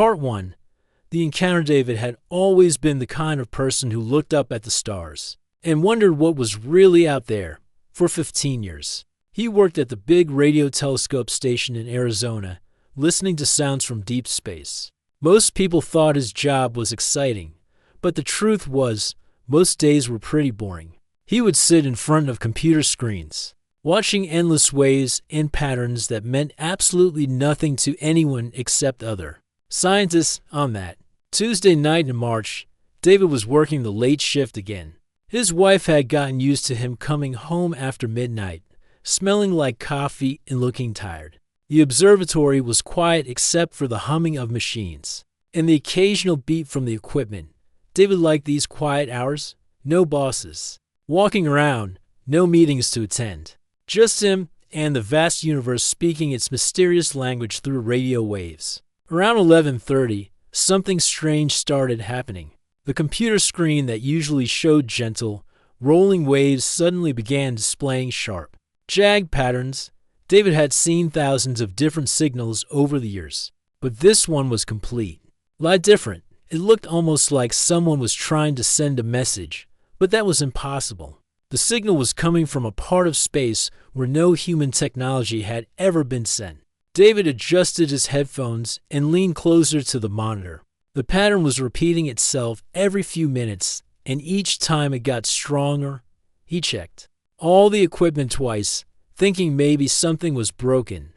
Part 1. The encounter. David had always been the kind of person who looked up at the stars and wondered what was really out there. For 15 years, he worked at the big radio telescope station in Arizona, listening to sounds from deep space. Most people thought his job was exciting, but the truth was, most days were pretty boring. He would sit in front of computer screens, watching endless waves and patterns that meant absolutely nothing to anyone except other scientists. On that Tuesday night in March, David was working the late shift again. His wife had gotten used to him coming home after midnight, smelling like coffee and looking tired. The observatory was quiet except for the humming of machines and the occasional beep from the equipment. David liked these quiet hours. No bosses walking around, no meetings to attend. Just him and the vast universe speaking its mysterious language through radio waves. Around 11:30, something strange started happening. The computer screen that usually showed gentle, rolling waves suddenly began displaying sharp, jagged patterns. David had seen thousands of different signals over the years, but this one was complete. Like different. It looked almost like someone was trying to send a message, but that was impossible. The signal was coming from a part of space where no human technology had ever been sent. David adjusted his headphones and leaned closer to the monitor. The pattern was repeating itself every few minutes, and each time it got stronger. He checked all the equipment twice, thinking maybe something was broken.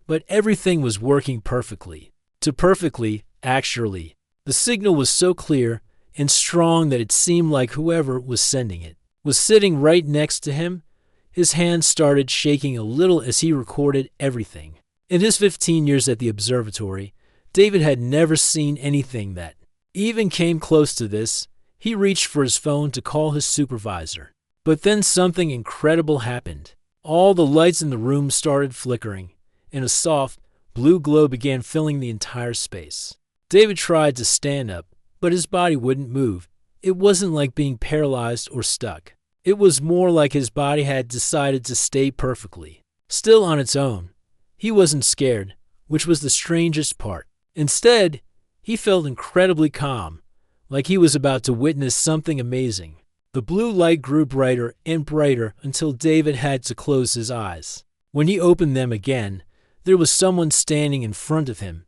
But everything was working perfectly. Actually. The signal was so clear and strong that it seemed like whoever was sending it was sitting right next to him. His hands started shaking a little as he recorded everything. In his 15 years at the observatory, David had never seen anything that even came close to this. He reached for his phone to call his supervisor. But then something incredible happened. All the lights in the room started flickering, and a soft, blue glow began filling the entire space. David tried to stand up, but his body wouldn't move. It wasn't like being paralyzed or stuck. It was more like his body had decided to stay perfectly still on its own. He wasn't scared, which was the strangest part. Instead, he felt incredibly calm, like he was about to witness something amazing. The blue light grew brighter and brighter until David had to close his eyes. When he opened them again, there was someone standing in front of him,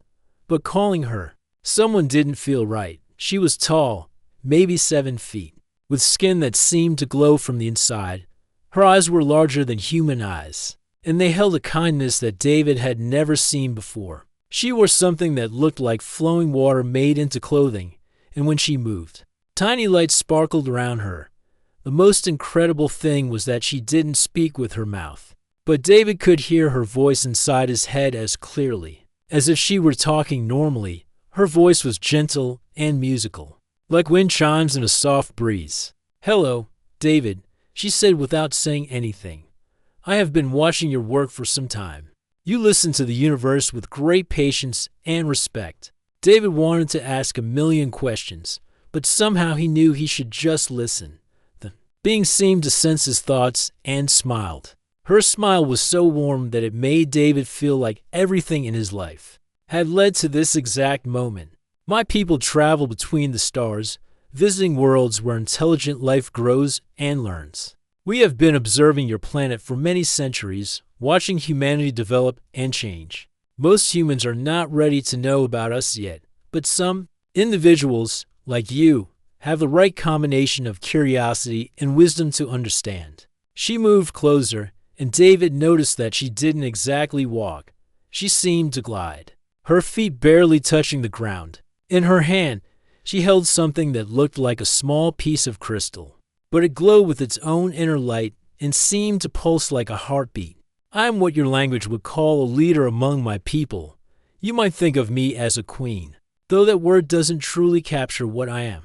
but calling her. Someone didn't feel right. She was tall, maybe 7 feet, with skin that seemed to glow from the inside. Her eyes were larger than human eyes, and they held a kindness that David had never seen before. She wore something that looked like flowing water made into clothing, and when she moved, tiny lights sparkled around her. The most incredible thing was that she didn't speak with her mouth, but David could hear her voice inside his head as clearly as if she were talking normally. Her voice was gentle and musical, like wind chimes in a soft breeze. "Hello, David," she said without saying anything. "I have been watching your work for some time. You listen to the universe with great patience and respect." David wanted to ask a million questions, but somehow he knew he should just listen. The being seemed to sense his thoughts and smiled. Her smile was so warm that it made David feel like everything in his life had led to this exact moment. "My people travel between the stars, visiting worlds where intelligent life grows and learns. We have been observing your planet for many centuries, watching humanity develop and change. Most humans are not ready to know about us yet, but some individuals, like you, have the right combination of curiosity and wisdom to understand." She moved closer, and David noticed that she didn't exactly walk. She seemed to glide, her feet barely touching the ground. In her hand, she held something that looked like a small piece of crystal, but it glowed with its own inner light and seemed to pulse like a heartbeat. "I am what your language would call a leader among my people. You might think of me as a queen, though that word doesn't truly capture what I am.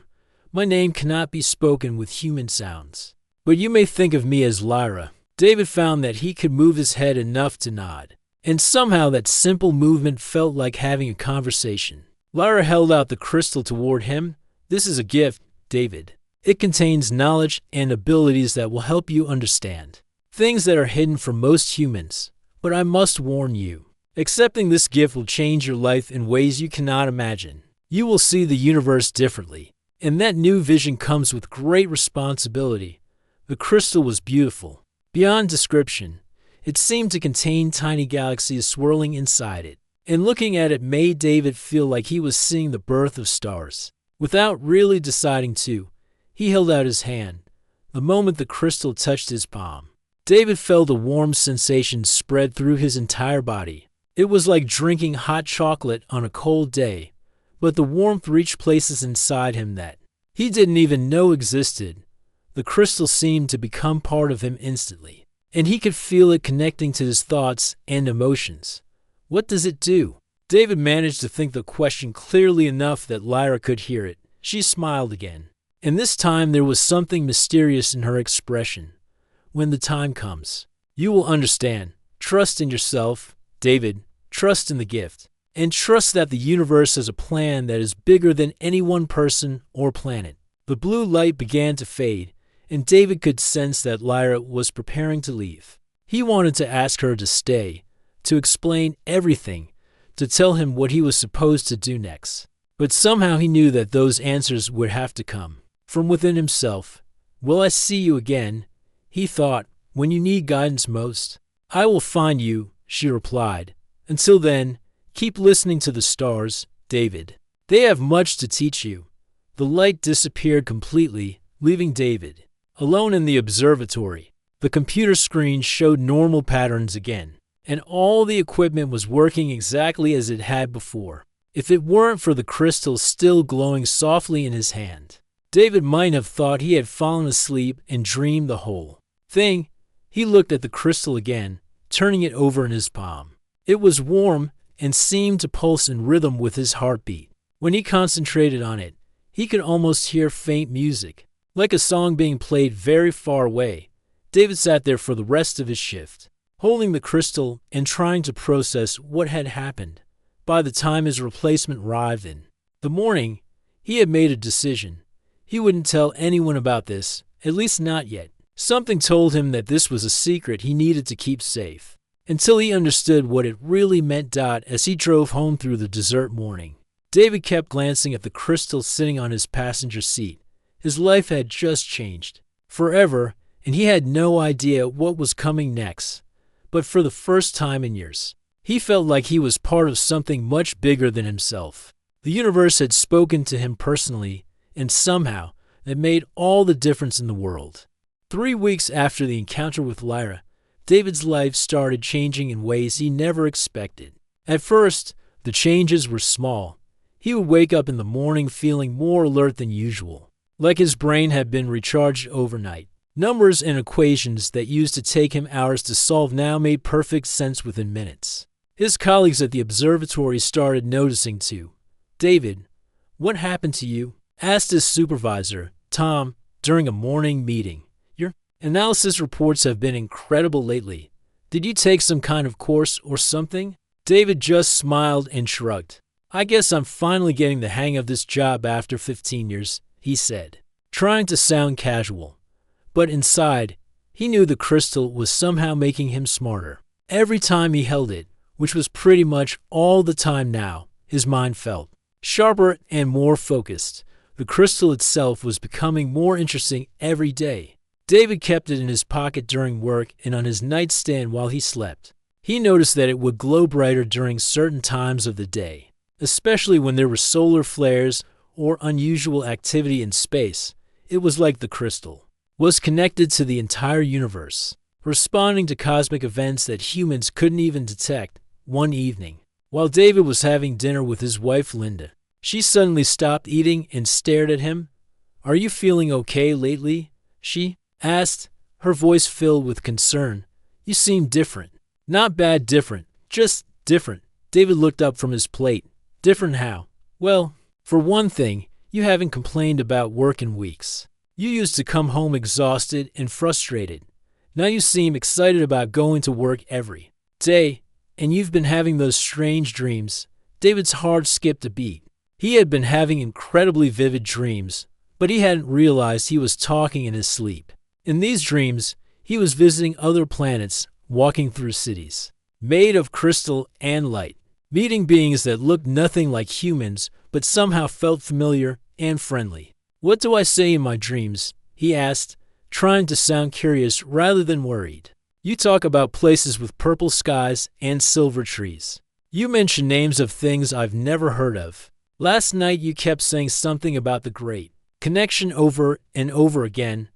My name cannot be spoken with human sounds, but you may think of me as Lyra." David found that he could move his head enough to nod, and somehow that simple movement felt like having a conversation. Lyra held out the crystal toward him. "This is a gift, David. It contains knowledge and abilities that will help you understand things that are hidden from most humans. But I must warn you, Accepting this gift will change your life in ways you cannot imagine. You will see the universe differently, and that new vision comes with great responsibility. The crystal was beautiful, beyond description. It seemed to contain tiny galaxies swirling inside it, and looking at it made David feel like he was seeing the birth of stars. Without really deciding to, he held out his hand. The moment the crystal touched his palm, David felt a warm sensation spread through his entire body. It was like drinking hot chocolate on a cold day, but the warmth reached places inside him that he didn't even know existed. The crystal seemed to become part of him instantly, and he could feel it connecting to his thoughts and emotions. What does it do? David managed to think the question clearly enough that Lyra could hear it. She smiled again, and this time there was something mysterious in her expression. When the time comes, you will understand. Trust in yourself, David. Trust in the gift, and trust that the universe has a plan that is bigger than any one person or planet. The blue light began to fade, and David could sense that Lyra was preparing to leave. He wanted to ask her to stay, to explain everything, to tell him what he was supposed to do next. But somehow he knew that those answers would have to come from within himself. Will I see you again? He thought, when you need guidance most. I will find you, she replied. Until then, keep listening to the stars, David. They have much to teach you. The light disappeared completely, leaving David alone in the observatory. The computer screen showed normal patterns again, and all the equipment was working exactly as it had before. If it weren't for the crystal still glowing softly in his hand, David might have thought he had fallen asleep and dreamed the whole thing. He looked at the crystal again, turning it over in his palm. It was warm and seemed to pulse in rhythm with his heartbeat. When he concentrated on it, he could almost hear faint music, like a song being played very far away. David sat there for the rest of his shift, holding the crystal and trying to process what had happened. By the time his replacement arrived in the morning, he had made a decision. He wouldn't tell anyone about this, at least not yet. Something told him that this was a secret he needed to keep safe, until he understood what it really meant. As he drove home through the desert morning, David kept glancing at the crystal sitting on his passenger seat. His life had just changed forever, and he had no idea what was coming next. But for the first time in years, he felt like he was part of something much bigger than himself. The universe had spoken to him personally, and somehow that made all the difference in the world. 3 weeks after the encounter with Lyra, David's life started changing in ways he never expected. At first, the changes were small. He would wake up in the morning feeling more alert than usual, like his brain had been recharged overnight. Numbers and equations that used to take him hours to solve now made perfect sense within minutes. His colleagues at the observatory started noticing too. David, what happened to you? Asked his supervisor, Tom, during a morning meeting. Your analysis reports have been incredible lately. Did you take some kind of course or something? David just smiled and shrugged. I guess I'm finally getting the hang of this job after 15 years, he said, trying to sound casual. But inside, he knew the crystal was somehow making him smarter. Every time he held it, which was pretty much all the time now, his mind felt sharper and more focused. The crystal itself was becoming more interesting every day. David kept it in his pocket during work and on his nightstand while he slept. He noticed that it would glow brighter during certain times of the day, especially when there were solar flares or unusual activity in space. It was like the crystal was connected to the entire universe, responding to cosmic events that humans couldn't even detect. One evening, while David was having dinner with his wife Linda, she suddenly stopped eating and stared at him. Are you feeling okay lately? She asked, her voice filled with concern. You seem different. Not bad different, just different. David looked up from his plate. Different how? Well, for one thing, you haven't complained about work in weeks. You used to come home exhausted and frustrated. Now you seem excited about going to work every day, and you've been having those strange dreams. David's heart skipped a beat. He had been having incredibly vivid dreams, but he hadn't realized he was talking in his sleep. In these dreams, he was visiting other planets, walking through cities, made of crystal and light, meeting beings that looked nothing like humans but somehow felt familiar and friendly. "What do I say in my dreams?" he asked, trying to sound curious rather than worried. "You talk about places with purple skies and silver trees. You mention names of things I've never heard of. Last night you kept saying something about the great connection over and over again."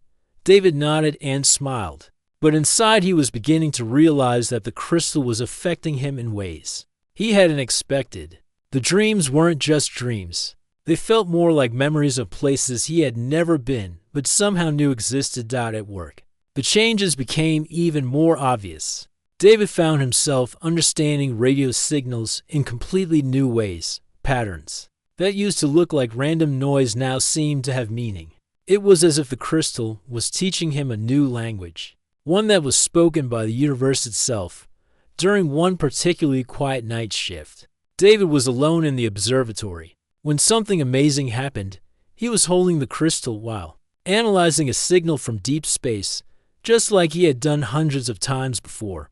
David nodded and smiled, but inside he was beginning to realize that the crystal was affecting him in ways he hadn't expected. The dreams weren't just dreams. They felt more like memories of places he had never been but somehow knew existed at work. The changes became even more obvious. David found himself understanding radio signals in completely new ways. Patterns that used to look like random noise now seemed to have meaning. It was as if the crystal was teaching him a new language, one that was spoken by the universe itself. During one particularly quiet night shift, David was alone in the observatory when something amazing happened. He was holding the crystal while analyzing a signal from deep space, just like he had done hundreds of times before.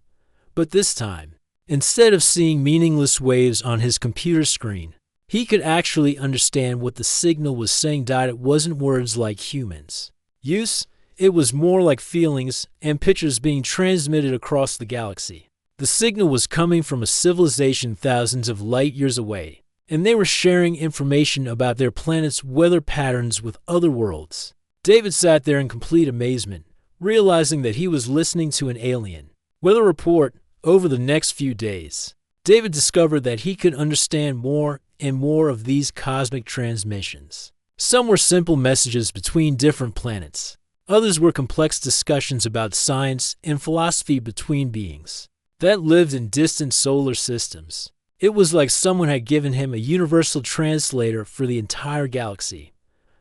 But this time, instead of seeing meaningless waves on his computer screen, he could actually understand what the signal was saying. It wasn't words like humans use, it was more like feelings and pictures being transmitted across the galaxy. The signal was coming from a civilization thousands of light years away, and they were sharing information about their planet's weather patterns with other worlds. David sat there in complete amazement, realizing that he was listening to an alien weather report. Over the next few days, David discovered that he could understand more and more of these cosmic transmissions. Some were simple messages between different planets. Others were complex discussions about science and philosophy between beings that lived in distant solar systems. It was like someone had given him a universal translator for the entire galaxy.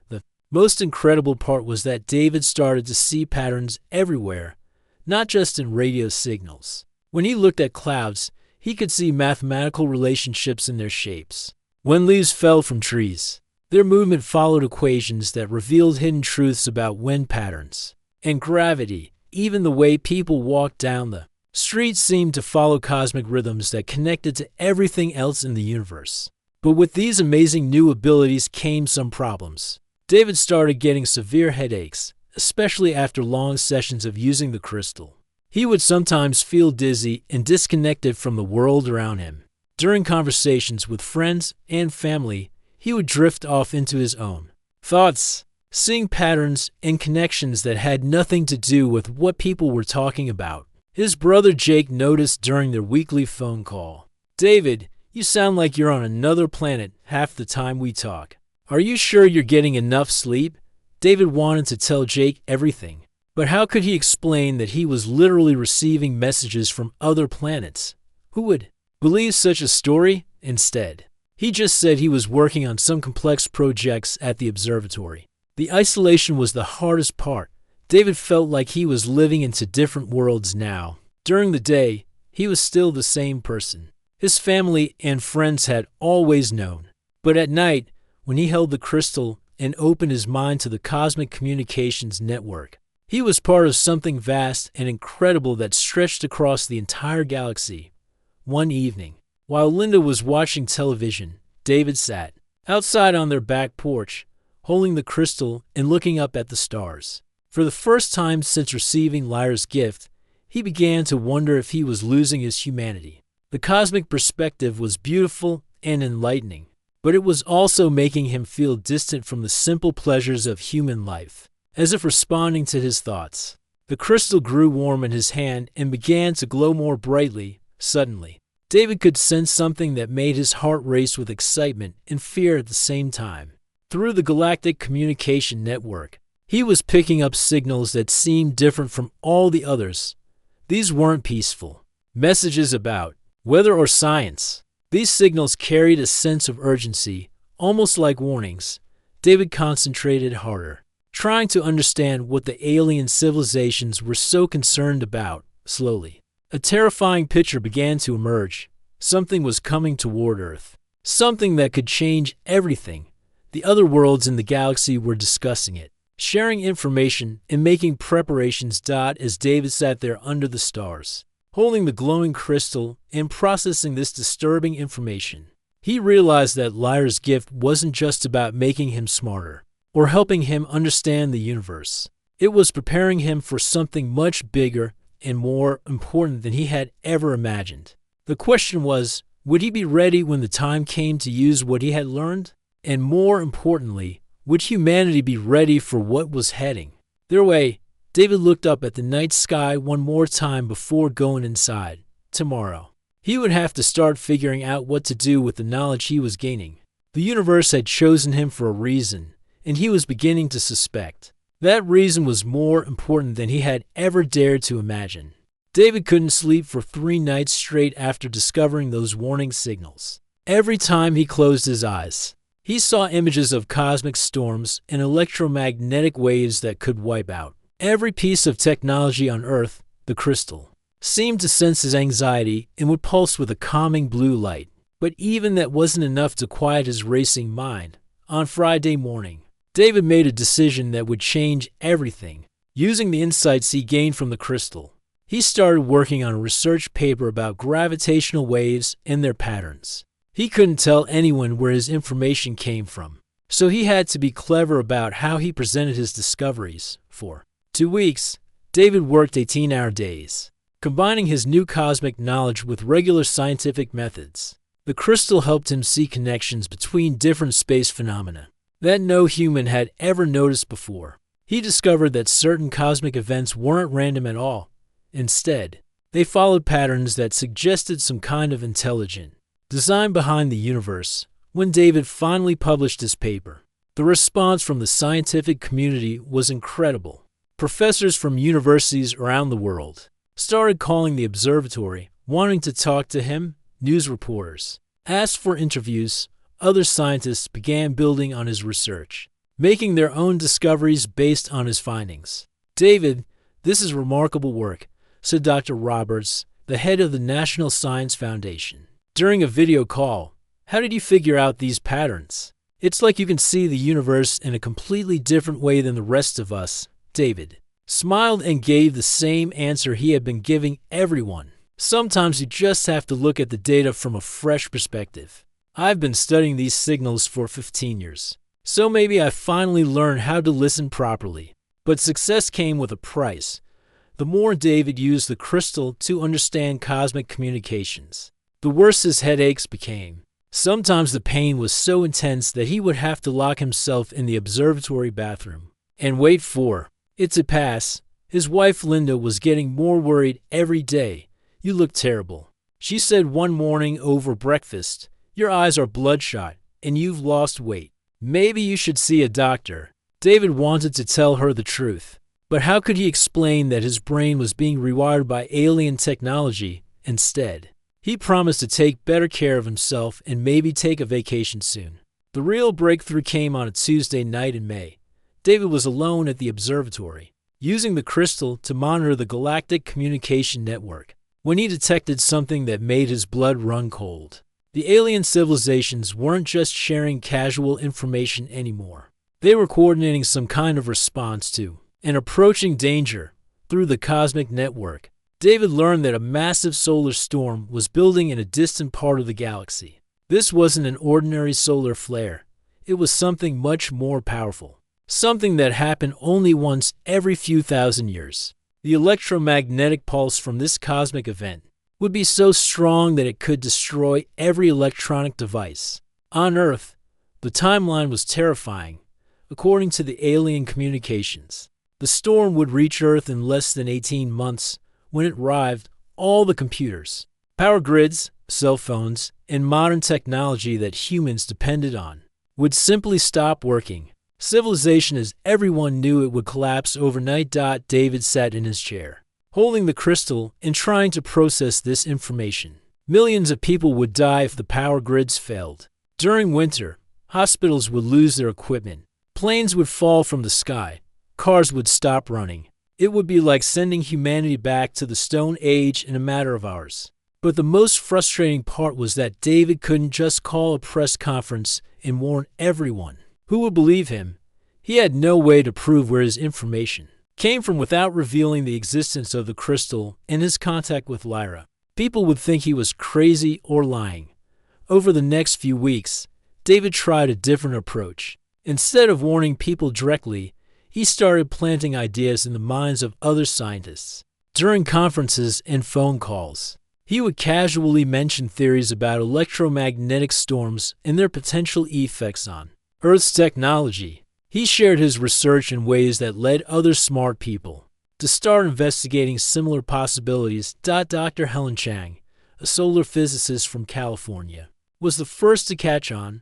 The most incredible part was that David started to see patterns everywhere, not just in radio signals. When he looked at clouds, he could see mathematical relationships in their shapes. When leaves fell from trees, their movement followed equations that revealed hidden truths about wind patterns and gravity. Even the way people walked down the street seemed to follow cosmic rhythms that connected to everything else in the universe. But with these amazing new abilities came some problems. David started getting severe headaches, especially after long sessions of using the crystal. He would sometimes feel dizzy and disconnected from the world around him. During conversations with friends and family, he would drift off into his own thoughts, seeing patterns and connections that had nothing to do with what people were talking about. His brother Jake noticed during their weekly phone call, "David, you sound like you're on another planet half the time we talk. Are you sure you're getting enough sleep?" David wanted to tell Jake everything, but how could he explain that he was literally receiving messages from other planets? Who would believe such a story? Instead, he just said he was working on some complex projects at the observatory. The isolation was the hardest part. David felt like he was living into different worlds now. During the day, he was still the same person. His family and friends had always known. But at night, when he held the crystal and opened his mind to the cosmic communications network, he was part of something vast and incredible that stretched across the entire galaxy. One evening, while Linda was watching television, David sat outside on their back porch, holding the crystal and looking up at the stars. For the first time since receiving Lyra's gift, he began to wonder if he was losing his humanity. The cosmic perspective was beautiful and enlightening, but it was also making him feel distant from the simple pleasures of human life. As if responding to his thoughts, the crystal grew warm in his hand and began to glow more brightly. Suddenly, David could sense something that made his heart race with excitement and fear at the same time. Through the galactic communication network, he was picking up signals that seemed different from all the others. These weren't peaceful messages about weather or science. These signals carried a sense of urgency, almost like warnings. David concentrated harder, trying to understand what the alien civilizations were so concerned about. Slowly, a terrifying picture began to emerge. Something was coming toward Earth. Something that could change everything. The other worlds in the galaxy were discussing it, sharing information and making preparations. As David sat there under the stars, holding the glowing crystal and processing this disturbing information. He realized that Lyra's gift wasn't just about making him smarter or helping him understand the universe. It was preparing him for something much bigger and more important than he had ever imagined. The question was, would he be ready when the time came to use what he had learned? And more importantly, would humanity be ready for what was heading their way? David looked up at the night sky one more time before going inside. Tomorrow, he would have to start figuring out what to do with the knowledge he was gaining. The universe had chosen him for a reason, and he was beginning to suspect that reason was more important than he had ever dared to imagine. David couldn't sleep for 3 nights straight after discovering those warning signals. Every time he closed his eyes, he saw images of cosmic storms and electromagnetic waves that could wipe out every piece of technology on Earth. The crystal seemed to sense his anxiety and would pulse with a calming blue light. But even that wasn't enough to quiet his racing mind. On Friday morning, David made a decision that would change everything. Using the insights he gained from the crystal, he started working on a research paper about gravitational waves and their patterns. He couldn't tell anyone where his information came from, so he had to be clever about how he presented his discoveries. For 2 weeks, David worked 18-hour days, combining his new cosmic knowledge with regular scientific methods. The crystal helped him see connections between different space phenomena that no human had ever noticed before. He discovered that certain cosmic events weren't random at all. Instead, they followed patterns that suggested some kind of intelligent design behind the universe. When David finally published his paper, the response from the scientific community was incredible. Professors from universities around the world started calling the observatory, wanting to talk to him. News reporters asked for interviews. Other scientists began building on his research, making their own discoveries based on his findings. "David, this is remarkable work," said Dr. Roberts, the head of the National Science Foundation, during a video call. "How did you figure out these patterns? It's like you can see the universe in a completely different way than the rest of us." David smiled and gave the same answer he had been giving everyone. "Sometimes you just have to look at the data from a fresh perspective. I've been studying these signals for 15 years, so maybe I finally learned how to listen properly." But success came with a price. The more David used the crystal to understand cosmic communications, the worse his headaches became. Sometimes the pain was so intense that he would have to lock himself in the observatory bathroom and wait for it to pass. His wife Linda was getting more worried every day. "You look terrible," she said one morning over breakfast. "Your eyes are bloodshot, and you've lost weight. Maybe you should see a doctor." David wanted to tell her the truth, but how could he explain that his brain was being rewired by alien technology? Instead, he promised to take better care of himself and maybe take a vacation soon. The real breakthrough came on a Tuesday night in May. David was alone at the observatory, using the crystal to monitor the galactic communication network, when he detected something that made his blood run cold. The alien civilizations weren't just sharing casual information anymore. They were coordinating some kind of response to an approaching danger through the cosmic network. David learned that a massive solar storm was building in a distant part of the galaxy. This wasn't an ordinary solar flare. It was something much more powerful, something that happened only once every few thousand years. The electromagnetic pulse from this cosmic event would be so strong that it could destroy every electronic device on Earth. The timeline was terrifying. According to the alien communications, the storm would reach Earth in less than 18 months. When it arrived, all the computers, power grids, cell phones, and modern technology that humans depended on would simply stop working. Civilization as everyone knew it would collapse overnight. David sat in his chair, holding the crystal and trying to process this information. Millions of people would die if the power grids failed. During winter, hospitals would lose their equipment. Planes would fall from the sky. Cars would stop running. It would be like sending humanity back to the Stone Age in a matter of hours. But the most frustrating part was that David couldn't just call a press conference and warn everyone. Who would believe him? He had no way to prove where his information came from without revealing the existence of the crystal and his contact with Lyra. People would think he was crazy or lying. Over the next few weeks, David tried a different approach. Instead of warning people directly, he started planting ideas in the minds of other scientists. During conferences and phone calls, he would casually mention theories about electromagnetic storms and their potential effects on Earth's technology. He shared his research in ways that led other smart people to start investigating similar possibilities. Dr. Helen Chang, a solar physicist from California, was the first to catch on.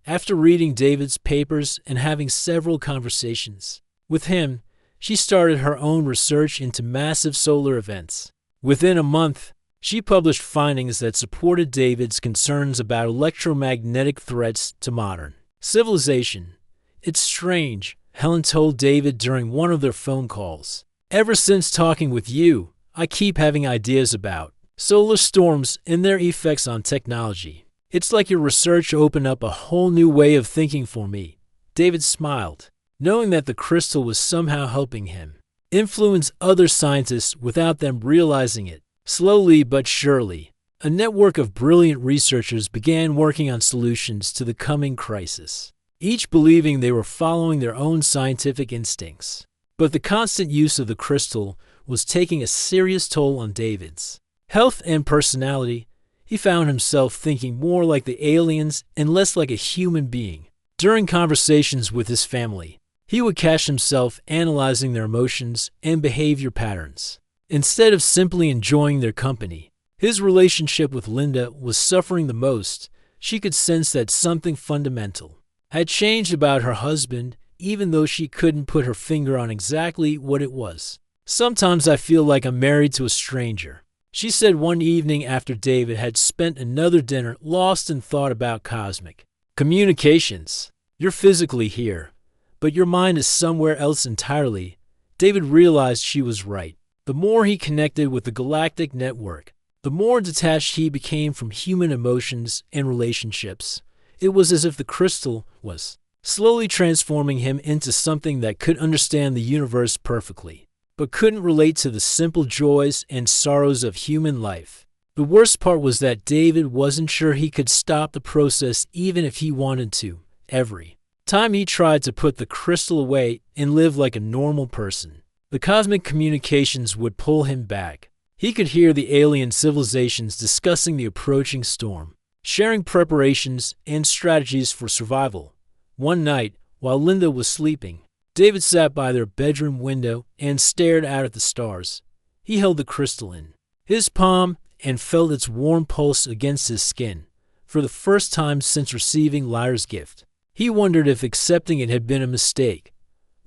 After reading David's papers and having several conversations with him, she started her own research into massive solar events. Within a month, she published findings that supported David's concerns about electromagnetic threats to modern civilization. "It's strange," Helen told David during one of their phone calls. "Ever since talking with you, I keep having ideas about solar storms and their effects on technology. It's like your research opened up a whole new way of thinking for me." David smiled, knowing that the crystal was somehow helping him influence other scientists without them realizing it. Slowly but surely, a network of brilliant researchers began working on solutions to the coming crisis, each believing they were following their own scientific instincts. But the constant use of the crystal was taking a serious toll on David's health and personality. He found himself thinking more like the aliens and less like a human being. During conversations with his family, he would catch himself analyzing their emotions and behavior patterns. Instead of simply enjoying their company, his relationship with Linda was suffering the most. She could sense that something fundamental had changed about her husband, even though she couldn't put her finger on exactly what it was. "Sometimes I feel like I'm married to a stranger," she said one evening after David had spent another dinner lost in thought about cosmic communications. "You're physically here, but your mind is somewhere else entirely." David realized she was right. The more he connected with the galactic network, the more detached he became from human emotions and relationships. It was as if the crystal was slowly transforming him into something that could understand the universe perfectly, but couldn't relate to the simple joys and sorrows of human life. The worst part was that David wasn't sure he could stop the process even if he wanted to. Every time he tried to put the crystal away and live like a normal person, the cosmic communications would pull him back. He could hear the alien civilizations discussing the approaching storm, sharing preparations and strategies for survival. One night, while Linda was sleeping, David sat by their bedroom window and stared out at the stars. He held the crystal in his palm and felt its warm pulse against his skin. For the first time since receiving Lyra's gift, he wondered if accepting it had been a mistake.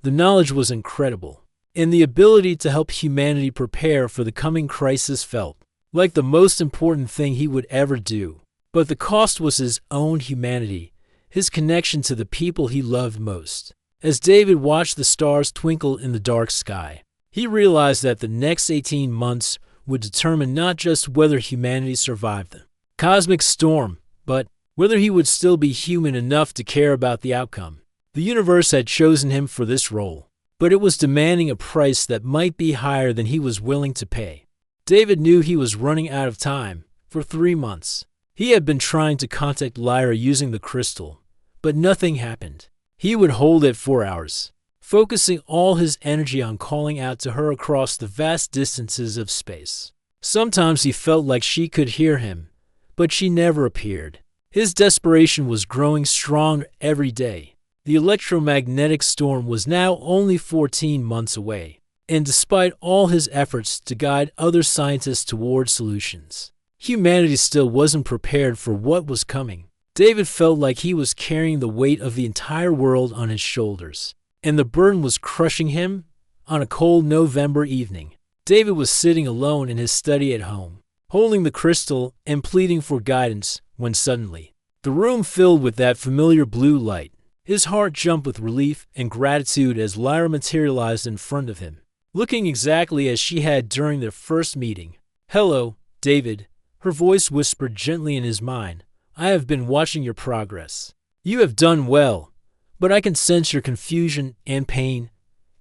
The knowledge was incredible, and the ability to help humanity prepare for the coming crisis felt like the most important thing he would ever do. But the cost was his own humanity, his connection to the people he loved most. As David watched the stars twinkle in the dark sky, he realized that the next 18 months would determine not just whether humanity survived the cosmic storm, but whether he would still be human enough to care about the outcome. The universe had chosen him for this role, but it was demanding a price that might be higher than he was willing to pay. David knew he was running out of time. For 3 months, he had been trying to contact Lyra using the crystal, but nothing happened. He would hold it for hours, focusing all his energy on calling out to her across the vast distances of space. Sometimes he felt like she could hear him, but she never appeared. His desperation was growing stronger every day. The electromagnetic storm was now only 14 months away, and despite all his efforts to guide other scientists toward solutions, humanity still wasn't prepared for what was coming. David felt like he was carrying the weight of the entire world on his shoulders, and the burden was crushing him. On a cold November evening, David was sitting alone in his study at home, holding the crystal and pleading for guidance, when suddenly, the room filled with that familiar blue light. His heart jumped with relief and gratitude as Lyra materialized in front of him, looking exactly as she had during their first meeting. "Hello, David," her voice whispered gently in his mind. "I have been watching your progress. You have done well, but I can sense your confusion and pain."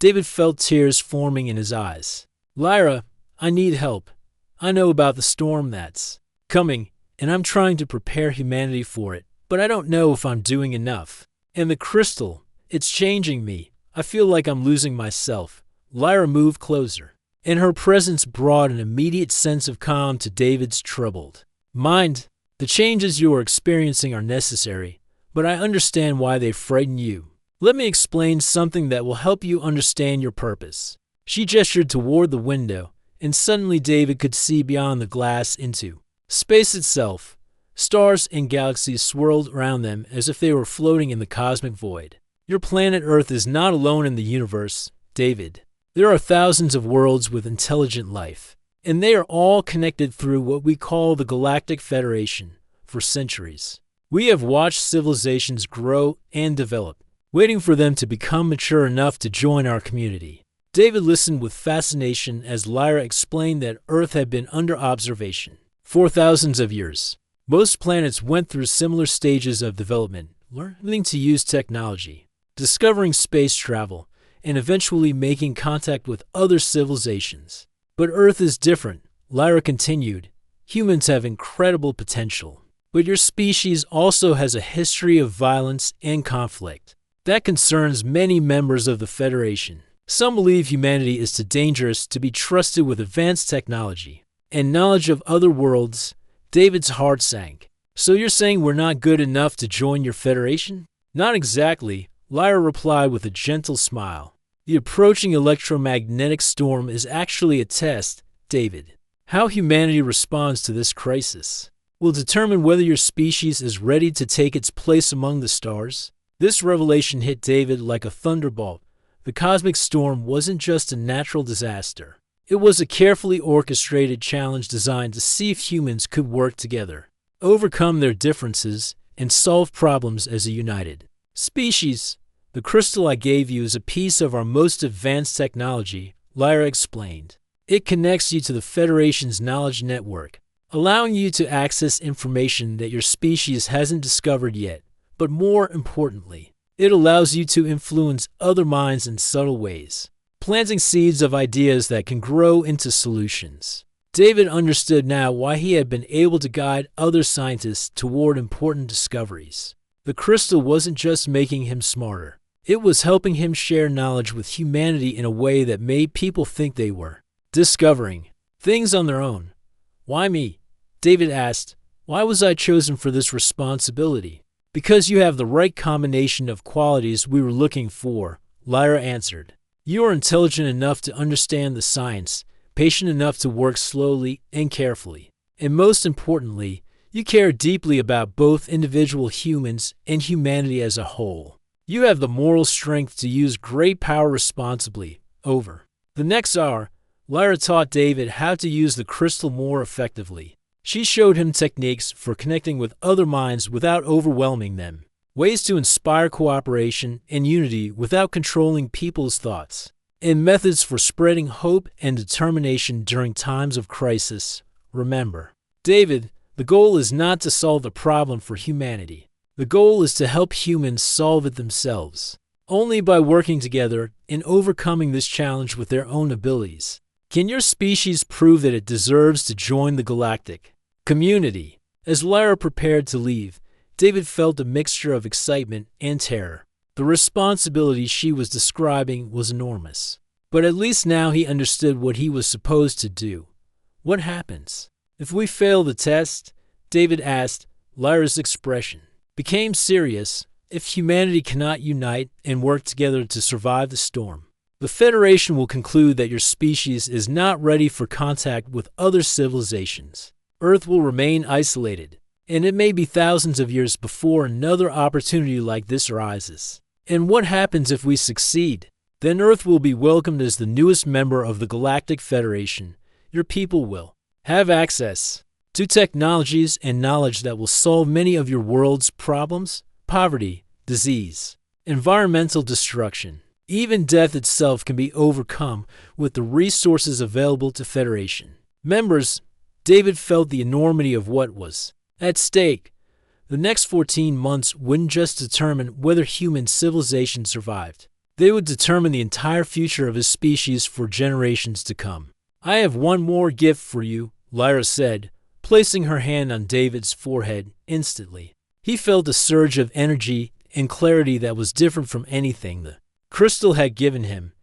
David felt tears forming in his eyes. Lyra, I need help. I know about the storm that's coming, and I'm trying to prepare humanity for it, but I don't know if I'm doing enough. And the crystal, it's changing me. I feel like I'm losing myself. Lyra moved closer, and her presence brought an immediate sense of calm to David's troubled mind. The changes you are experiencing are necessary, but I understand why they frighten you. Let me explain something that will help you understand your purpose. She gestured toward the window, and suddenly David could see beyond the glass into space itself. Stars and galaxies swirled around them as if they were floating in the cosmic void. Your planet Earth is not alone in the universe, David. There are thousands of worlds with intelligent life, and they are all connected through what we call the Galactic Federation. For centuries, we have watched civilizations grow and develop, waiting for them to become mature enough to join our community. David listened with fascination as Lyra explained that Earth had been under observation for thousands of years. Most planets went through similar stages of development, learning to use technology, discovering space travel, and eventually making contact with other civilizations. But Earth is different, Lyra continued. Humans have incredible potential, but your species also has a history of violence and conflict that concerns many members of the Federation. Some believe humanity is too dangerous to be trusted with advanced technology and knowledge of other worlds. David's heart sank. So you're saying we're not good enough to join your Federation? Not exactly, Lyra replied with a gentle smile. The approaching electromagnetic storm is actually a test, David. How humanity responds to this crisis will determine whether your species is ready to take its place among the stars. This revelation hit David like a thunderbolt. The cosmic storm wasn't just a natural disaster. It was a carefully orchestrated challenge designed to see if humans could work together, overcome their differences, and solve problems as a united species. The crystal I gave you is a piece of our most advanced technology, Lyra explained. It connects you to the Federation's knowledge network, allowing you to access information that your species hasn't discovered yet. But more importantly, it allows you to influence other minds in subtle ways, planting seeds of ideas that can grow into solutions. David understood now why he had been able to guide other scientists toward important discoveries. The crystal wasn't just making him smarter. It was helping him share knowledge with humanity in a way that made people think they were discovering things on their own. Why me? David asked. Why was I chosen for this responsibility? Because you have the right combination of qualities we were looking for, Lyra answered. You are intelligent enough to understand the science, patient enough to work slowly and carefully, and most importantly, you care deeply about both individual humans and humanity as a whole. You have the moral strength to use great power responsibly. Over the next hour, Lyra taught David how to use the crystal more effectively. She showed him techniques for connecting with other minds without overwhelming them, ways to inspire cooperation and unity without controlling people's thoughts, and methods for spreading hope and determination during times of crisis. Remember, David, the goal is not to solve the problem for humanity. The goal is to help humans solve it themselves. Only by working together and overcoming this challenge with their own abilities can your species prove that it deserves to join the galactic community. As Lyra prepared to leave, David felt a mixture of excitement and terror. The responsibility she was describing was enormous, but at least now he understood what he was supposed to do. What happens if we fail the test? David asked. Lyra's expression became serious. If humanity cannot unite and work together to survive the storm, the Federation will conclude that your species is not ready for contact with other civilizations. Earth will remain isolated, and it may be thousands of years before another opportunity like this arises. And what happens if we succeed? Then Earth will be welcomed as the newest member of the Galactic Federation. Your people will have access to technologies and knowledge that will solve many of your world's problems: poverty, disease, environmental destruction. Even death itself can be overcome with the resources available to Federation members. David felt the enormity of what was at stake. The next 14 months wouldn't just determine whether human civilization survived. They would determine the entire future of his species for generations to come. "I have one more gift for you," Lyra said, placing her hand on David's forehead. Instantly, he felt a surge of energy and clarity that was different from anything the crystal had given him.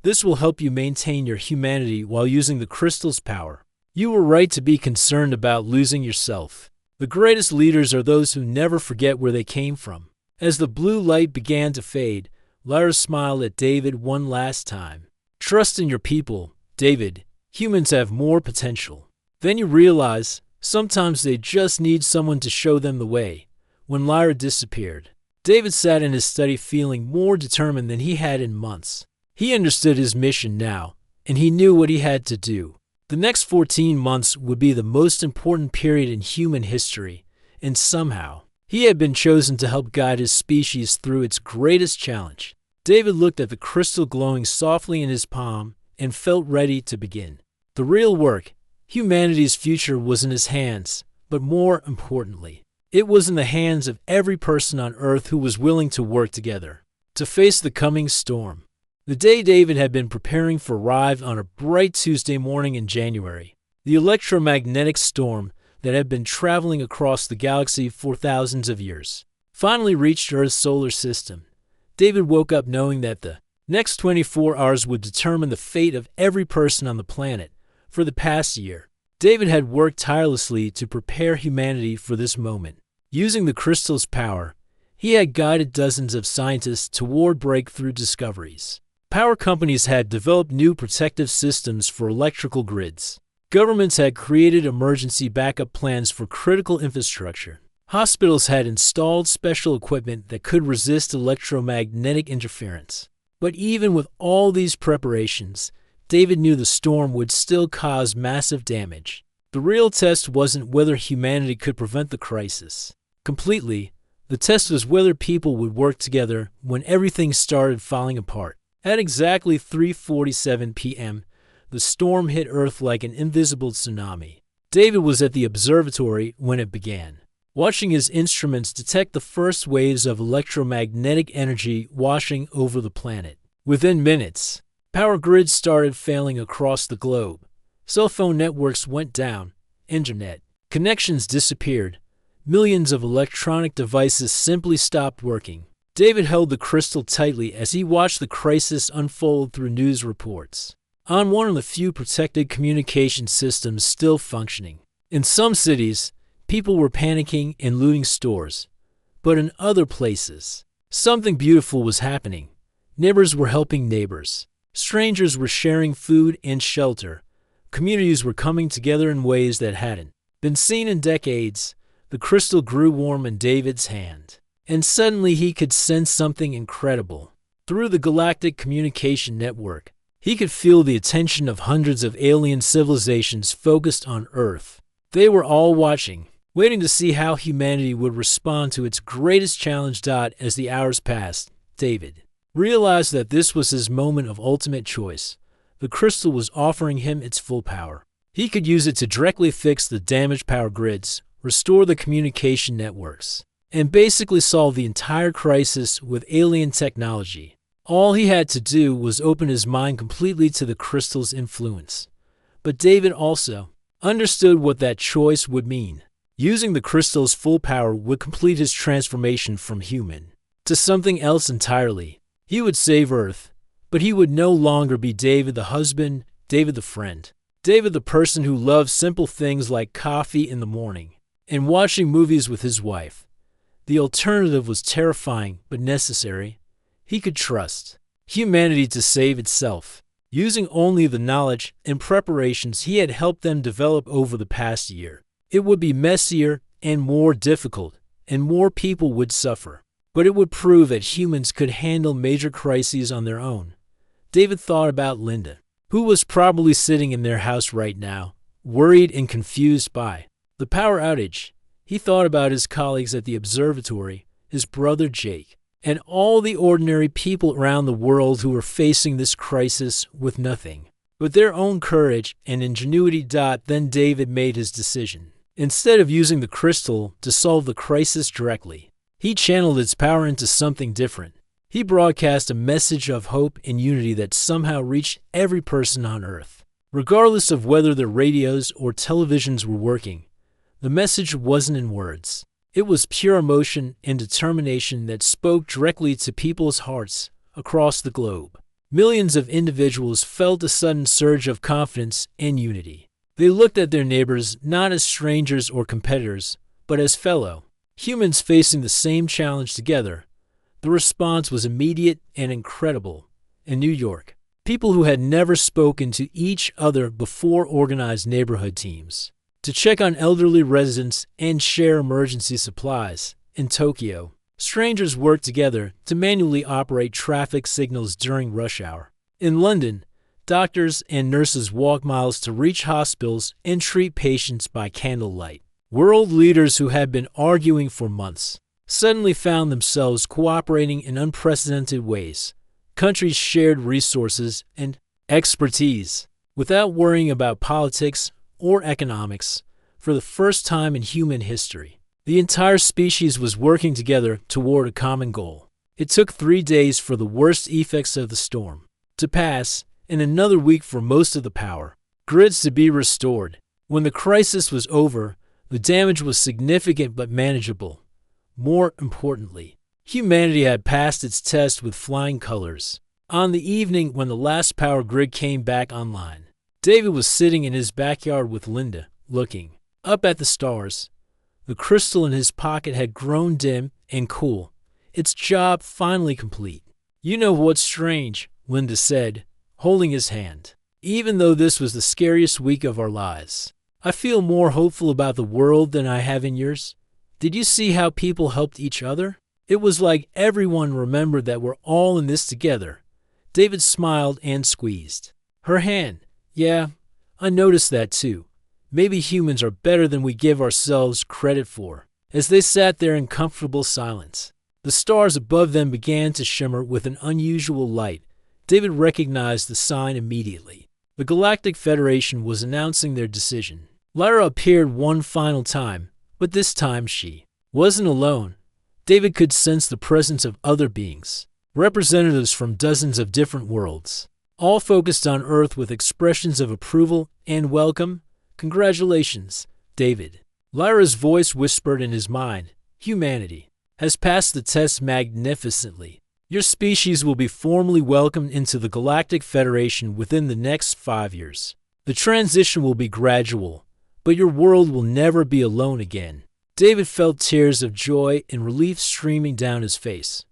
"This will help you maintain your humanity while using the crystal's power. You were right to be concerned about losing yourself. The greatest leaders are those who never forget where they came from." As the blue light began to fade, Lyra smiled at David one last time. "Trust in your people, David. Humans have more potential." Then you realize sometimes they just need someone to show them the way. When Lyra disappeared, David sat in his study feeling more determined than he had in months. He understood his mission now, and he knew what he had to do. The next 14 months would be the most important period in human history, and somehow, he had been chosen to help guide his species through its greatest challenge. David looked at the crystal glowing softly in his palm and felt ready to begin. The real work, humanity's future, was in his hands, but more importantly, it was in the hands of every person on Earth who was willing to work together to face the coming storm. The day David had been preparing for arrived on a bright Tuesday morning in January. The electromagnetic storm that had been traveling across the galaxy for thousands of years finally reached Earth's solar system. David woke up knowing that the next 24 hours would determine the fate of every person on the planet. For the past year, David had worked tirelessly to prepare humanity for this moment. Using the crystal's power, he had guided dozens of scientists toward breakthrough discoveries. Power companies had developed new protective systems for electrical grids. Governments had created emergency backup plans for critical infrastructure. Hospitals had installed special equipment that could resist electromagnetic interference. But even with all these preparations, David knew the storm would still cause massive damage. The real test wasn't whether humanity could prevent the crisis completely. The test was whether people would work together when everything started falling apart. At exactly 3:47 p.m., the storm hit Earth like an invisible tsunami. David was at the observatory when it began, watching his instruments detect the first waves of electromagnetic energy washing over the planet. Within minutes, power grids started failing across the globe. Cell phone networks went down. Internet connections disappeared. Millions of electronic devices simply stopped working. David held the crystal tightly as he watched the crisis unfold through news reports. On one of the few protected communication systems still functioning. In some cities, people were panicking and looting stores. But in other places, something beautiful was happening. Neighbors were helping neighbors. Strangers were sharing food and shelter. Communities were coming together in ways that hadn't been seen in decades. The crystal grew warm in David's hand, and suddenly he could sense something incredible. Through the galactic communication network, he could feel the attention of hundreds of alien civilizations focused on Earth. They were all watching, waiting to see how humanity would respond to its greatest challenge. As the hours passed, David realized that this was his moment of ultimate choice. The crystal was offering him its full power. He could use it to directly fix the damaged power grids, restore the communication networks, and basically solve the entire crisis with alien technology. All he had to do was open his mind completely to the crystal's influence. But David also understood what that choice would mean. Using the crystal's full power would complete his transformation from human to something else entirely. He would save Earth, but he would no longer be David the husband, David the friend, David the person who loved simple things like coffee in the morning and watching movies with his wife. The alternative was terrifying but necessary. He could trust humanity to save itself, using only the knowledge and preparations he had helped them develop over the past year. It would be messier and more difficult, and more people would suffer. But it would prove that humans could handle major crises on their own. David thought about Linda, who was probably sitting in their house right now, worried and confused by the power outage. He thought about his colleagues at the observatory, his brother Jake, and all the ordinary people around the world who were facing this crisis with nothing but their own courage and ingenuity. Then David made his decision. Instead of using the crystal to solve the crisis directly, he channeled its power into something different. He broadcast a message of hope and unity that somehow reached every person on Earth. Regardless of whether their radios or televisions were working, the message wasn't in words. It was pure emotion and determination that spoke directly to people's hearts across the globe. Millions of individuals felt a sudden surge of confidence and unity. They looked at their neighbors not as strangers or competitors, but as fellow humans facing the same challenge together. The response was immediate and incredible. In New York, people who had never spoken to each other before organized neighborhood teams to check on elderly residents and share emergency supplies. In Tokyo, strangers worked together to manually operate traffic signals during rush hour. In London, doctors and nurses walked miles to reach hospitals and treat patients by candlelight. World leaders who had been arguing for months suddenly found themselves cooperating in unprecedented ways. Countries shared resources and expertise without worrying about politics or economics. For the first time in human history, the entire species was working together toward a common goal. It took 3 days for the worst effects of the storm to pass and another week for most of the power grids to be restored. When the crisis was over, the damage was significant but manageable. More importantly, humanity had passed its test with flying colors. On the evening when the last power grid came back online, David was sitting in his backyard with Linda, looking up at the stars. The crystal in his pocket had grown dim and cool, its job finally complete. "You know what's strange," Linda said, holding his hand. "Even though this was the scariest week of our lives, I feel more hopeful about the world than I have in years. Did you see how people helped each other? It was like everyone remembered that we're all in this together." David smiled and squeezed her hand. "Yeah, I noticed that too. Maybe humans are better than we give ourselves credit for." As they sat there in comfortable silence, the stars above them began to shimmer with an unusual light. David recognized the sign immediately. The Galactic Federation was announcing their decision. Lyra appeared one final time, but this time she wasn't alone. David could sense the presence of other beings, representatives from dozens of different worlds, all focused on Earth with expressions of approval and welcome. "Congratulations, David." Lyra's voice whispered in his mind. "Humanity has passed the test magnificently. Your species will be formally welcomed into the Galactic Federation within the next 5 years. The transition will be gradual, but your world will never be alone again." David felt tears of joy and relief streaming down his face.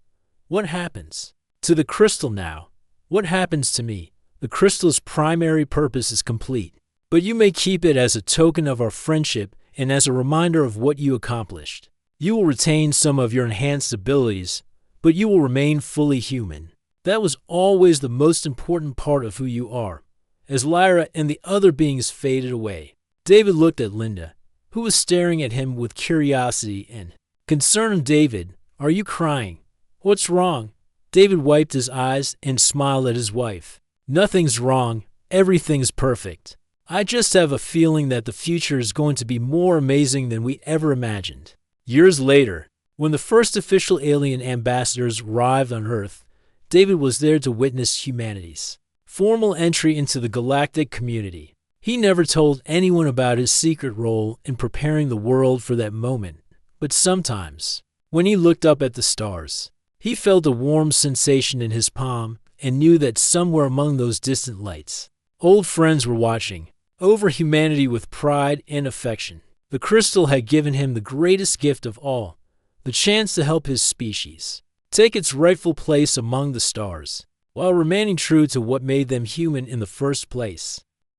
What happens to the crystal now? What happens to me? The crystal's primary purpose is complete, but you may keep it as a token of our friendship and as a reminder of what you accomplished. You will retain some of your enhanced abilities, but you will remain fully human. That was always the most important part of who you are. As Lyra and the other beings faded away, David looked at Linda, who was staring at him with curiosity and concern. "David, are you crying? What's wrong?" David wiped his eyes and smiled at his wife. "Nothing's wrong. Everything's perfect. I just have a feeling that the future is going to be more amazing than we ever imagined." Years later, when the first official alien ambassadors arrived on Earth, David was there to witness humanity's formal entry into the galactic community. He never told anyone about his secret role in preparing the world for that moment, but sometimes, when he looked up at the stars, he felt a warm sensation in his palm and knew that somewhere among those distant lights, old friends were watching over humanity with pride and affection. The crystal had given him the greatest gift of all, the chance to help his species take its rightful place among the stars, while remaining true to what made them human in the first place.